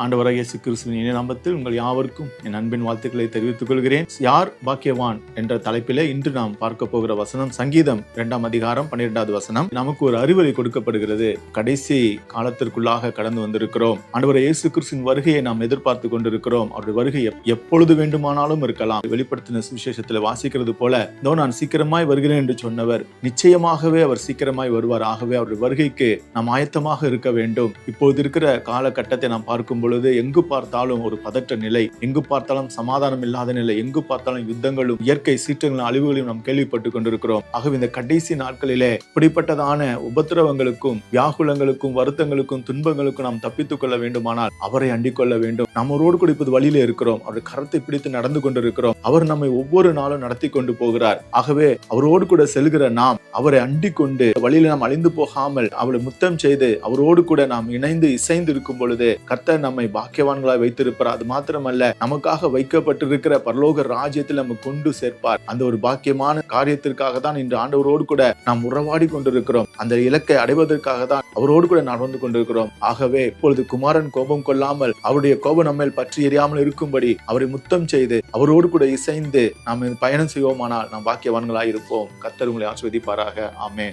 ஆண்டவராகிய இயேசு கிறிஸ்துவின் இனிய நாமத்தில் உங்கள் யாவருக்கும் என் அன்பின் வாழ்த்துக்களை தெரிவித்துக் கொள்கிறேன். யார் பாக்கியவான் என்ற தலைப்பிலே இன்று நாம் பார்க்க போகிற வசனம் சங்கீதம் 2ஆம் அதிகாரம் 12வது வசனம். நமக்கு ஒரு அறிவுரை கொடுக்கப்படுகிறது. கடைசி காலத்திற்குள்ளாக கடந்து வந்திருக்கிறோம். ஆண்டவராகிய இயேசு கிறிஸ்துவின் வருகையை நாம் எதிர்பார்த்து கொண்டிருக்கிறோம். அவருடைய வருகை எப்பொழுது வேண்டுமானாலும் இருக்கலாம். வெளிப்படுத்தின சுவிசேஷத்தில் வாசிக்கிறது போல, இதோ நான் சீக்கிரமாய் வருகிறேன் என்று சொன்னவர் நிச்சயமாகவே அவர் சீக்கிரமாய் வருவார். ஆகவே அவருடைய வருகைக்கு நாம் ஆயத்தமாக இருக்க வேண்டும். இப்போது இருக்கிற காலகட்டத்தை நாம் பார்க்கும் பொழுது எங்கு பார்த்தாலும் ஒரு பதற்ற நிலை, எங்கு பார்த்தாலும் சமாதானம் இல்லாத நிலை, எங்கு பார்த்தாலும் யுத்தங்களும் இயற்கை சீற்றங்களும் அழிவுகளையும் நாம் கேள்விப்பட்டுக் கொண்டிருக்கிறோம். ஆகவே இந்த கடைசி நாட்களிலே இப்படிப்பட்டதான உபத்திரவங்களுக்கும் வியாகுலங்களுக்கும் வருத்தங்களுக்கும் துன்பங்களுக்கும் நாம் தப்பித்துக் கொள்ள வேண்டுமானால் அவரை அண்டிக் கொள்ள வேண்டும். நம்மளோடு கூட இப்போது வழியில இருக்கிறோம். அவருடைய கரத்தை பிடித்து நடந்து கொண்டிருக்கிறோம். அவர் நம்மை ஒவ்வொரு நாளும் நடத்தி கொண்டு போகிறார். ஆகவே அவரோடு கூட செல்கிற நாம் அவரை அண்டிக் கொண்டு வழியில நாம் அழிந்து போகாமல் அவளை முத்தம் செய்து அவரோடு கூட நாம் இணைந்து இசைந்து இருக்கும் பொழுது கர்த்தர் நம்மை பாக்கியவான்களாய் வைத்திருப்பார். அது மாத்திரமல்ல, நமக்காக வைக்கப்பட்டிருக்கிற பரலோக ராஜ்யத்தில் நம்ம கொண்டு சேர்ப்பார். அந்த ஒரு பாக்கியமான காரியத்திற்காக தான் இன்று ஆண்டவரோடு கூட நாம் உறவாடி கொண்டிருக்கிறோம். அந்த இலக்கை அடைவதற்காக தான் அவரோடு கூட நடந்து கொண்டிருக்கிறோம். ஆகவே இப்பொழுது குமாரன் கோபம் கொள்ளாமல் அவருடைய கோபம் நம்மை பற்றி எரியாமல் இருக்கும்படி அவரை முத்தம் செய்து அவரோடு கூட இசைந்து நாம் பயணம் செய்வோமானால் நாம் பாக்கியவான்களாய் இருப்போம். கர்த்தர் உங்களை ஆசீர்வதிப்பாராக. ஆமென்.